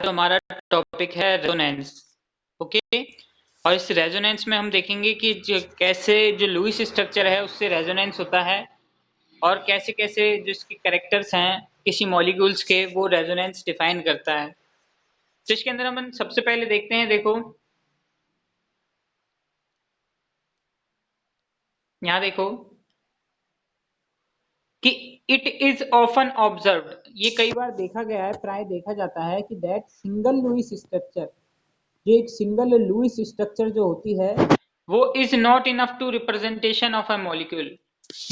तो हमारा टॉपिक है रेजोनेंस। ओके। और इस रेजोनेंस में हम देखेंगे कि कैसे जो लुईस स्ट्रक्चर है उससे रेजोनेंस होता है और कैसे कैसे जो इसके कैरेक्टर्स हैं किसी मॉलिक्यूल्स के वो रेजोनेंस डिफाइन करता है। तो इसके अंदर हम सबसे पहले देखते हैं, देखो यहाँ देखो कि इट इज ऑफन ऑब्जर्व्ड, ये कई बार देखा गया है, प्राय देखा जाता है कि दैट सिंगल लुईस स्ट्रक्चर, जो एक सिंगल लुईस स्ट्रक्चर जो होती है वो is not enough to representation of a molecule.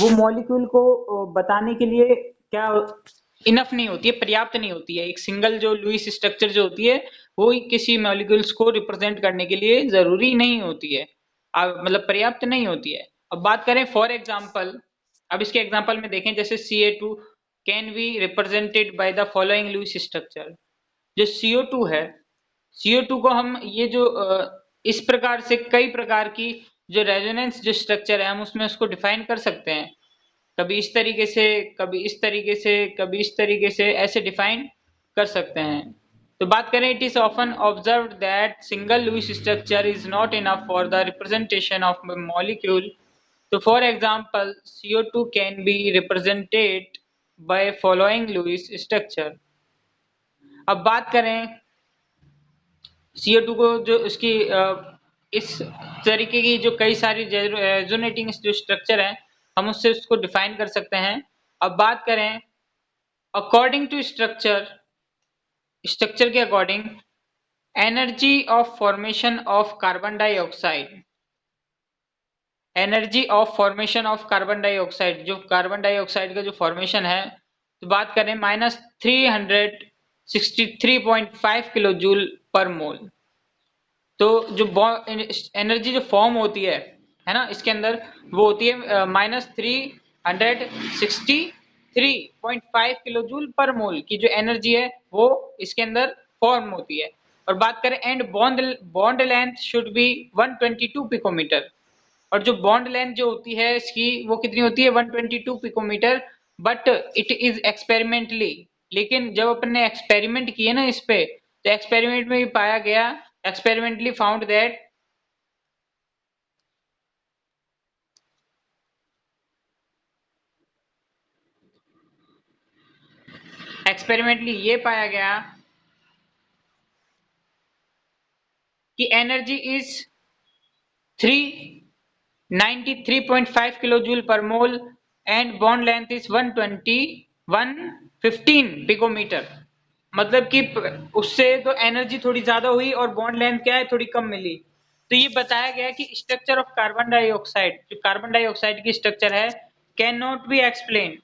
वो मॉलिक्यूल को बताने के लिए क्या इनफ नहीं होती है, पर्याप्त नहीं होती है। एक सिंगल जो लुईस स्ट्रक्चर जो होती है वो किसी मॉलिक्यूल्स को रिप्रेजेंट करने के लिए जरूरी नहीं होती है, मतलब पर्याप्त नहीं होती है। अब बात करें फॉर एग्जाम्पल, अब इसके एग्जाम्पल में देखें जैसे Ca2 can be represented by the following Lewis structure. जो CO2 है, CO2 को हम ये जो इस प्रकार से कई प्रकार की जो रेजोनेंस जो स्ट्रक्चर है हम उसमें उसको डिफाइन कर सकते हैं। कभी इस तरीके से, कभी इस तरीके से, कभी इस तरीके से, ऐसे डिफाइन कर सकते हैं। तो बात करें, it is often observed that single Lewis structure is not enough for the representation of molecule. तो for example CO2 can be represented by following Lewis structure. अब बात करें CO2 को, जो इसकी इस तरीके की जो कई सारी रेजोनेटिंग जो स्ट्रक्चर है हम उससे उसको डिफाइन कर सकते हैं। अब बात करें अकॉर्डिंग टू स्ट्रक्चर, स्ट्रक्चर के according energy of formation of carbon dioxide, energy of formation of carbon dioxide, जो कार्बन डाइऑक्साइड का जो फॉर्मेशन है, तो बात करें -363.5 किलो जूल पर मोल। तो जो एनर्जी जो फॉर्म होती है ना, इसके अंदर वो होती है -363.5 किलो जूल पर मोल की जो एनर्जी है वो इसके अंदर फॉर्म होती है। और बात करें and bond length should be 122 picometer, और जो बॉन्ड लेंथ जो होती है इसकी वो कितनी होती है 122 picometer. But it is experimentally, लेकिन जब अपन ने एक्सपेरिमेंट किए ना इस पे, तो एक्सपेरिमेंट में भी पाया गया, एक्सपेरिमेंटली फाउंड दैट एक्सपेरिमेंटली ये पाया गया कि energy is 393.5 kilo joule per mole and bond length is 115 picometer. मतलब कि उससे तो एनर्जी थोड़ी ज्यादा हुई और बॉन्ड लेंथ क्या है, थोड़ी कम मिली। तो ये बताया गया कि स्ट्रक्चर ऑफ कार्बन डाइऑक्साइड, जो कार्बन डाइऑक्साइड की स्ट्रक्चर है, कैन नॉट बी एक्सप्लेन,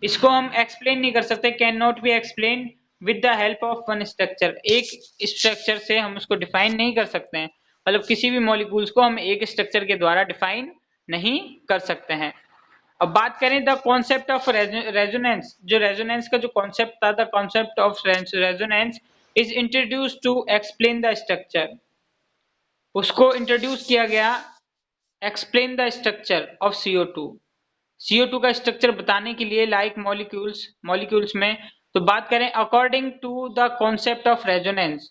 इसको हम एक्सप्लेन नहीं कर सकते, can not be explain with the help of one structure. एक स्ट्रक्चर से हम उसको डिफाइन नहीं कर सकते हैं, मतलब किसी भी मॉलिक्यूल्स को हम एक स्ट्रक्चर के द्वारा डिफाइन नहीं कर सकते हैं। अब बात करें द कॉन्सेप्ट ऑफ रेजोनेंस, जो रेजोनेंस का जो कॉन्सेप्ट था, the concept of resonance is introduce to explain the structure, उसको इंट्रोड्यूस किया गया explain the structure of CO2, CO2 का स्ट्रक्चर बताने के लिए लाइक मॉलिक्यूल्स में। तो बात करें according to the concept of resonance,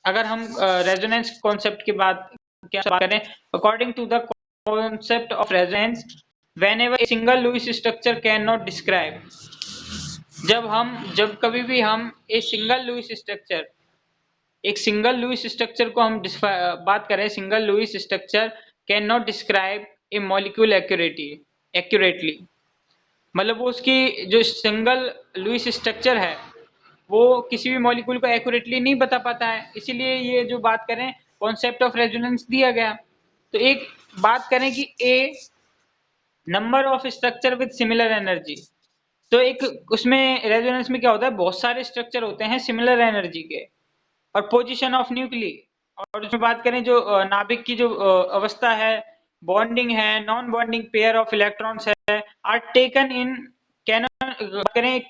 अगर हम रेजोनेंस कॉन्सेप्ट की बात क्या बात करें, according to the concept of resonance whenever a single Lewis structure can not describe, जब कभी भी हम ए सिंगल लुईस स्ट्रक्चर, एक सिंगल लुईस स्ट्रक्चर को हम बात करें, single Lewis structure can not describe a molecule accurately, मतलब वो उसकी जो सिंगल लुईस स्ट्रक्चर है वो किसी भी मॉलिक्यूल को एक्यूरेटली नहीं बता पाता है, इसीलिए ये जो बात करें कॉन्सेप्ट ऑफ रेजोनेंस दिया गया। तो एक बात करें कि a number of structure with similar energy, तो एक उसमें रेजोनेंस में क्या होता है, बहुत सारे स्ट्रक्चर होते हैं सिमिलर एनर्जी के। और पोजीशन ऑफ न्यूक्ली, और उसमें बात करें जो नाभिक की जो अवस्था है, बॉन्डिंग है, non bonding pair of electrons है, are taken in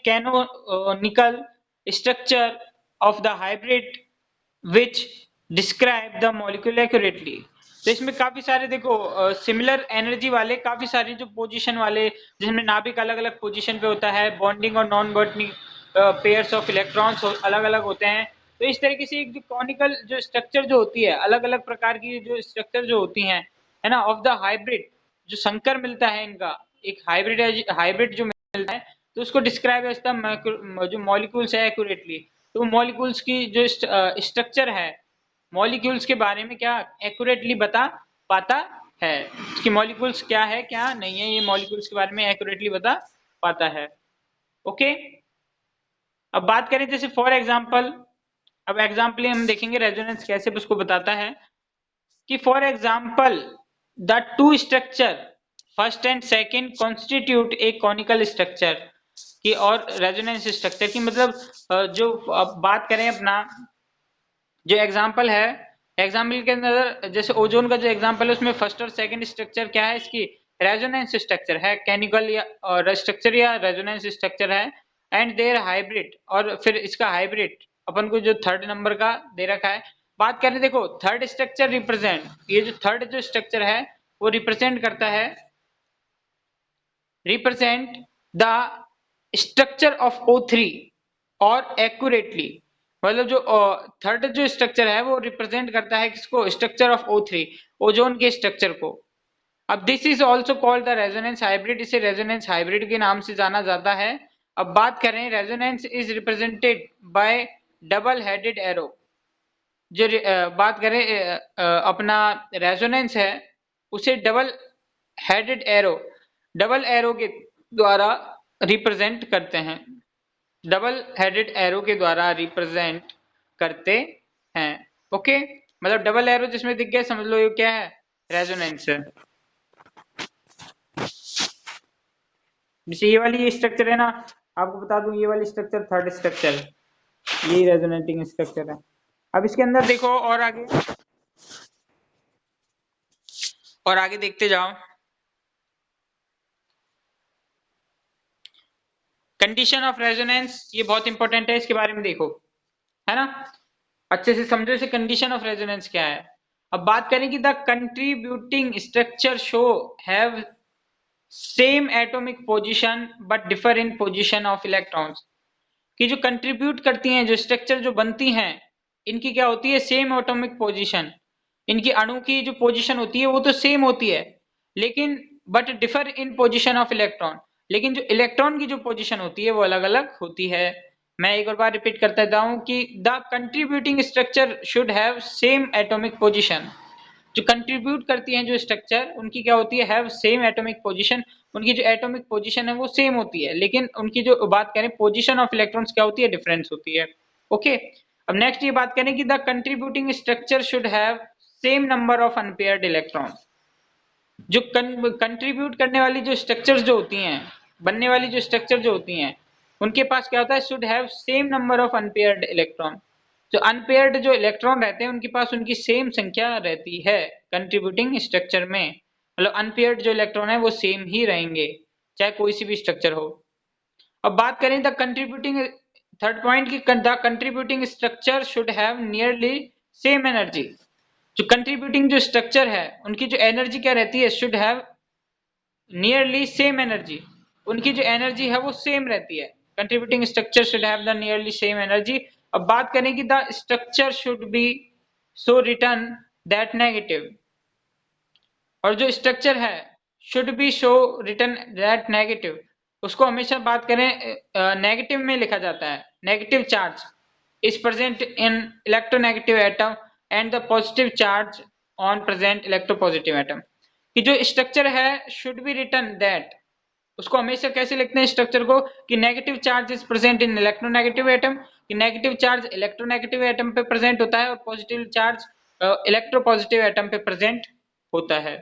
canonical structure of the hybrid which describe the molecule accurately. तो इसमें काफी सारे देखो सिमिलर एनर्जी वाले काफी सारे जो पोजीशन वाले, जिसमें नाभिक अलग अलग पोजीशन पे होता है, बॉन्डिंग और non bonding pairs of electrons अलग अलग होते हैं, तो इस तरीके से एक जो कॉनिकल जो स्ट्रक्चर जो होती है, अलग अलग प्रकार की जो स्ट्रक्चर जो होती हैं, है ना, ऑफ द हाइब्रिड, जो संकर मिलता है इनका, एक हाइब्रिड जो मिलता है, तो उसको डिस्क्राइब एज द जो मॉलिक्यूल्स है एक्यूरेटली। तो मॉलिक्यूल्स की जो स्ट्रक्चर है, मॉलिक्यूल्स के बारे में क्या एक्यूरेटली बता पाता है, कि मॉलिक्यूल्स क्या है क्या नहीं है, ये मॉलिक्यूल्स के बारे में एक्यूरेटली बता पाता है। ओके, अब बात करें जैसे फॉर एग्जांपल, अब एग्जांपल हम देखेंगे रेजोनेंस कैसे उसको बताता है, कि for example the two structure first and second constitute A conical structure, की और रेजोनेंस स्ट्रक्चर की मतलब जो अब बात करें अपना जो एग्जांपल है, एग्जांपल के अंदर जैसे ओजोन का जो एग्जांपल है उसमें फर्स्ट और सेकंड स्ट्रक्चर क्या है, इसकी रेजोनेंस स्ट्रक्चर है, केमिकल या स्ट्रक्चर या रेजोनेंस स्ट्रक्चर है, एंड देयर हाइब्रिड, और फिर इसका हाइब्रिड अपन को जो थर्ड नंबर का दे रखा है। बात करें देखो थर्ड स्ट्रक्चर रिप्रेजेंट, ये जो थर्ड जो स्ट्रक्चर है वो रिप्रेजेंट करता है, represent the structure of O3 और एक्यूरेटली, मतलब जो थर्ड जो स्ट्रक्चर है वो रिप्रेजेंट करता है किसको, स्ट्रक्चर ऑफ O3, ओजोन के स्ट्रक्चर को। अब this is also called the resonance hybrid, इसे रेजोनेंस हाइब्रिड के नाम से जाना जाता है। अब बात करें resonance is represented by double headed arrow, जो बात करें अपना रेजोनेंस है उसे डबल एरो के द्वारा रिप्रेजेंट करते हैं, डबल हेडेड एरो के द्वारा रिप्रेजेंट करते हैं। ओके, मतलब डबल एरो जिसमें दिख गया समझ लो ये क्या है, रेजोनेंस है। जैसे ये वाली ये स्ट्रक्चर है ना, आपको बता दूं ये वाली स्ट्रक्चर थर्ड स्ट्रक्चर, यही रेजोनेटिंग स्ट्रक्चर है। अब इसके अंदर देखो और आगे देखते जाओ, कंडीशन ऑफ रेजोनेंस, ये बहुत इंपॉर्टेंट है, इसके बारे में देखो, है ना, अच्छे से समझो इसे, कंडीशन ऑफ रेजोनेंस क्या है। अब बात करें कि the contributing structure show have same atomic position but differ in position of electrons, कि जो कंट्रीब्यूट करती हैं, जो स्ट्रक्चर जो बनती हैं, इनकी क्या होती है, सेम एटॉमिक पोजीशन, इनकी अणु की जो पोजीशन होती है वो तो सेम होती है, लेकिन but differ in position of electron, लेकिन जो इलेक्ट्रॉन की जो पोजीशन होती है वो अलग अलग होती है। मैं एक और बार रिपीट करता हूं कि the contributing structure should have same atomic position, जो कंट्रीब्यूट करती हैं जो स्ट्रक्चर उनकी क्या होती है, हैव सेम एटॉमिक पोजीशन, उनकी जो एटॉमिक पोजीशन है वो सेम होती है, लेकिन उनकी जो बात करें पोजीशन ऑफ इलेक्ट्रॉन्स क्या होती है, डिफरेंस होती है। ओके, अब नेक्स्ट ये बात करें कि the contributing structure should have same number of unpaired electron, जो कंट्रीब्यूट करने वाली जो स्ट्रक्चर्स जो होती हैं, बनने वाली जो स्ट्रक्चर जो होती हैं, उनके पास क्या होता है, should have same number of unpaired electron, जो अनपेयर्ड जो इलेक्ट्रॉन रहते हैं उनके पास उनकी सेम संख्या रहती है कंट्रीब्यूटिंग स्ट्रक्चर में, मतलब अनपेयर्ड जो इलेक्ट्रॉन है वो सेम ही रहेंगे चाहे कोई सी भी स्ट्रक्चर हो। अब बात करें द कंट्रीब्यूटिंग, थर्ड पॉइंट की the contributing structure should have nearly same energy, जो कंट्रीब्यूटिंग जो स्ट्रक्चर है उनकी जो एनर्जी क्या रहती है, should have nearly same energy, उनकी जो एनर्जी है वो सेम रहती है, contributing structure should have the nearly same energy. अब बात करें कि the structure should be so return that negative, और जो स्ट्रक्चर है should be show return that negative, उसको हमेशा बात करें नेगेटिव में लिखा जाता है, negative charge is present in electronegative atom and the positive charge on present electropositive atom, कि जो स्ट्रक्चर है शुड बी रिटर्न दैट, उसको हमेशा कैसे लिखते हैं स्ट्रक्चर को, कि negative charge is present in electronegative atom, कि नेगेटिव चार्ज इलेक्ट्रोनेगेटिव एटम पे प्रेजेंट होता है और पॉजिटिव चार्ज इलेक्ट्रोपॉजिटिव एटम पे प्रेजेंट होता है।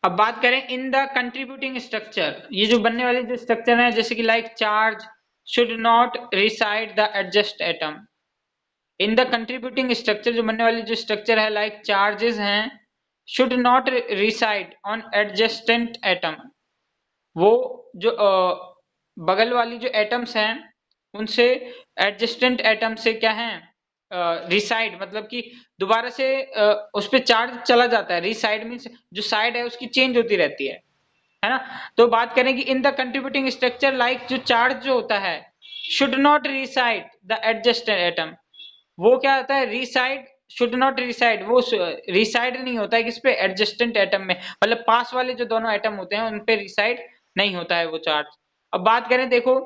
अब बात करें इन द कंट्रीब्यूटिंग स्ट्रक्चर, ये जो बनने वाले जो स्ट्रक्चर है जैसे कि like charge should not reside the adjust atom, in the contributing structure जो बनने वाली जो स्ट्रक्चर है लाइक चार्जेस हैं, should not reside on adjacent atom, वो जो बगल वाली जो एटम्स हैं उनसे एडजस्टेंट एटम से क्या है रिसाइड, मतलब कि दोबारा से उस पर चार्ज चला जाता है, रिसाइड मीन्स जो साइड है उसकी चेंज होती रहती है है ना। तो बात करें कि इन द कंट्रीब्यूटिंग स्ट्रक्चर लाइक जो चार्ज जो होता है should not reside the adjusted atom, वो क्या होता है रिसाइड, शुड नॉट रिसाइड, वो रिसाइड नहीं होता है किस पे, एडजस्टेंट एटम में, मतलब पास वाले जो दोनों एटम होते हैं उन पे रिसाइड नहीं होता है वो चार्ज। अब बात करें देखो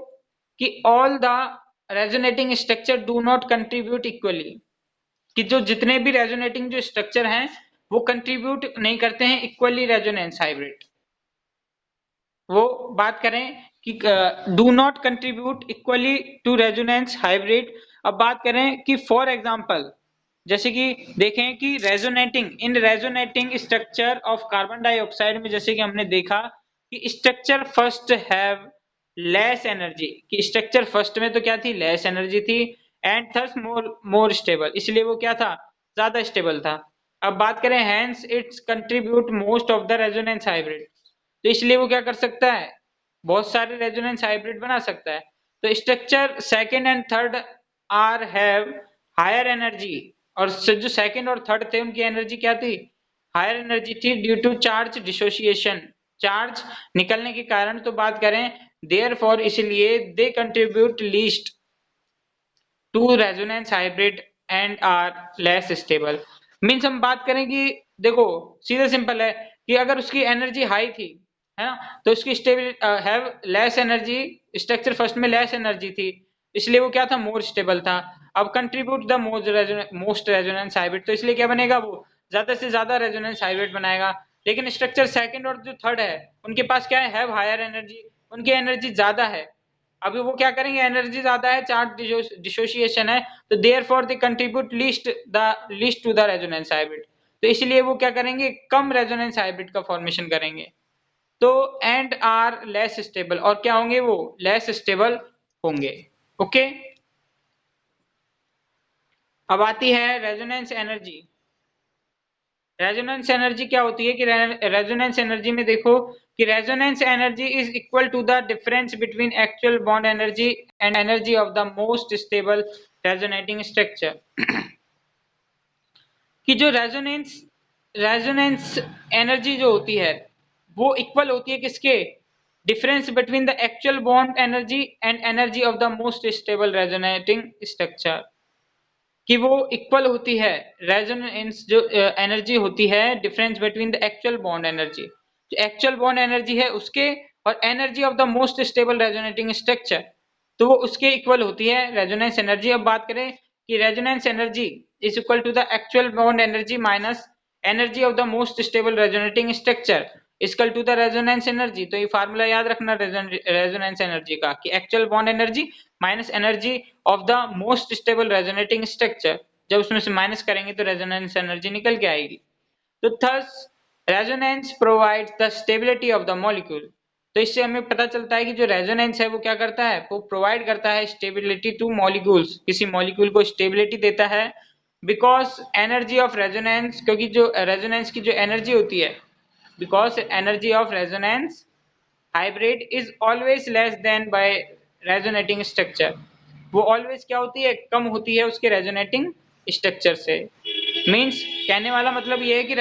कि all the resonating structure do not contribute equally, कि जो जितने भी रेजोनेटिंग जो स्ट्रक्चर हैं वो कंट्रीब्यूट नहीं करते हैं इक्वली रेजोनेंस हाइब्रिड। वो बात करें कि do not contribute equally to resonance hybrid. अब बात करें कि फॉर एग्जांपल जैसे कि देखें कि resonating in resonating structure of carbon dioxide में जैसे कि हमने देखा कि structure first have less energy, कि स्ट्रक्चर फर्स्ट में तो क्या थी, लेस एनर्जी थी, and thus more more stable, इसलिए वो क्या था, ज्यादा स्टेबल था। अब बात करें hence its contribute most of the resonance hybrid, तो इसलिए वो क्या कर सकता है, बहुत सारे रेजोनेंस हाइब्रिड बना सकता है। तो structure second and third are have higher energy, और जो सेकंड और थर्ड थे उनकी एनर्जी क्या थी, हायर एनर्जी थी, due to charge dissociation, charge निकलने के कारण। तो बात करें देयरफॉर इसलिए they contribute least to resonance hybrid and are less stable. Means हम बात करें कि देखो सीधा सिंपल है कि अगर उसकी एनर्जी हाई थी, है ना, तो उसकी stable have less energy, structure first में लेस एनर्जी थी, इसलिए वो क्या था, मोर स्टेबल था। अब contribute the most resonance hybrid, तो इसलिए क्या बनेगा, वो ज्यादा से ज्यादा रेजोनेंस हाइब्रिड बनाएगा। लेकिन स्ट्रक्चर सेकंड और जो थर्ड है उनके पास क्या है, हैव हायर एनर्जी, उनकी एनर्जी ज्यादा है। अभी वो क्या करेंगे, एनर्जी ज्यादा है, चार्ज डिसोसिएशन है, तो therefore they contribute least to the resonance hybrid, तो इसलिए वो क्या करेंगे, कम रेजोनेंस हाइब्रिड का फॉर्मेशन करेंगे। तो एंड आर लेस स्टेबल, और क्या होंगे, वो लेस स्टेबल होंगे। ओके। अब आती है रेजोनेंस एनर्जी। रेजोनेंस एनर्जी क्या होती है कि रेजोनेंस एनर्जी में देखो कि resonance energy is equal to the difference between actual bond energy and energy of the most stable resonating structure. कि जो रेजोनेंस रेजोनेंस एनर्जी जो होती है वो इक्वल होती है किसके, difference between the actual bond energy and energy of the most stable resonating structure, कि वो इक्वल होती है, रेजोनेंस जो एनर्जी होती है difference between the actual bond energy, जो एक्चुअल बॉन्ड एनर्जी है उसके और energy of the most stable resonating structure, तो वो उसके इक्वल होती है रेजोनेंस एनर्जी। अब बात करें कि resonance energy is equal to the actual bond energy minus energy of the most stable resonating structure equal to the resonance energy. तो ये फार्मूला याद रखना रेजोनेंस एनर्जी का, कि actual bond energy minus energy of the most stable resonating structure, जब उसमें से minus करेंगे तो रेजोनेंस एनर्जी निकल के आएगी। तो thus resonance provides the stability of the molecule, तो इससे हमें पता चलता है कि जो रेजोनेंस है वो क्या करता है, वो प्रोवाइड करता है स्टेबिलिटी टू मॉलिक्यूल्स, किसी मॉलिक्यूल को स्टेबिलिटी देता है। बिकॉज एनर्जी ऑफ रेजोनेंस, क्योंकि जो रेजोनेंस की जो एनर्जी होती है, because energy of resonance hybrid is always less than by resonating structure, वो ऑलवेज क्या होती है, कम होती है उसके रेजोनेटिंग स्ट्रक्चर से। मींस कहने वाला मतलब ये है कि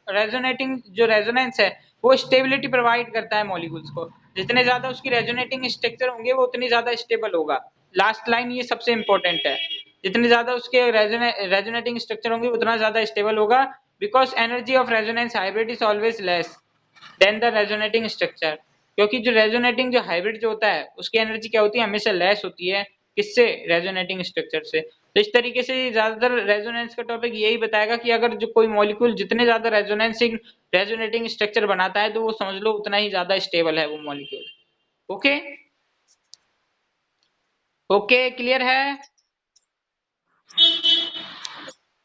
रेजोनेटिंग जो रेजोनेंस है वो स्टेबिलिटी प्रोवाइड करता है मॉलिक्यूल्स को, जितने ज्यादा उसकी रेजोनेटिंग स्ट्रक्चर होंगे वो उतनी ज्यादा स्टेबल होगा। लास्ट लाइन ये सबसे इंपॉर्टेंट है, जितने ज्यादा उसके रेजोनेटिंग स्ट्रक्चर होंगे उतना ज्यादा स्टेबल होगा। Because energy of resonance hybrid is always less then the resonating structure, क्योंकि जो रेजोनेटिंग जो हाइब्रिड जो होता है उसकी एनर्जी क्या होती है, हमेशा लेस होती है, किससे, रेजोनेटिंग स्ट्रक्चर से। तो इस तरीके से ज्यादातर रेजोनेंस का टॉपिक यही बताएगा कि अगर जो कोई मॉलिक्यूल जितने ज्यादा रेजोनेटिंग स्ट्रक्चर बनाता है तो वो समझ लो उतना ही ज्यादा स्टेबल है वो मॉलिक्यूल। ओके। ओके, क्लियर है।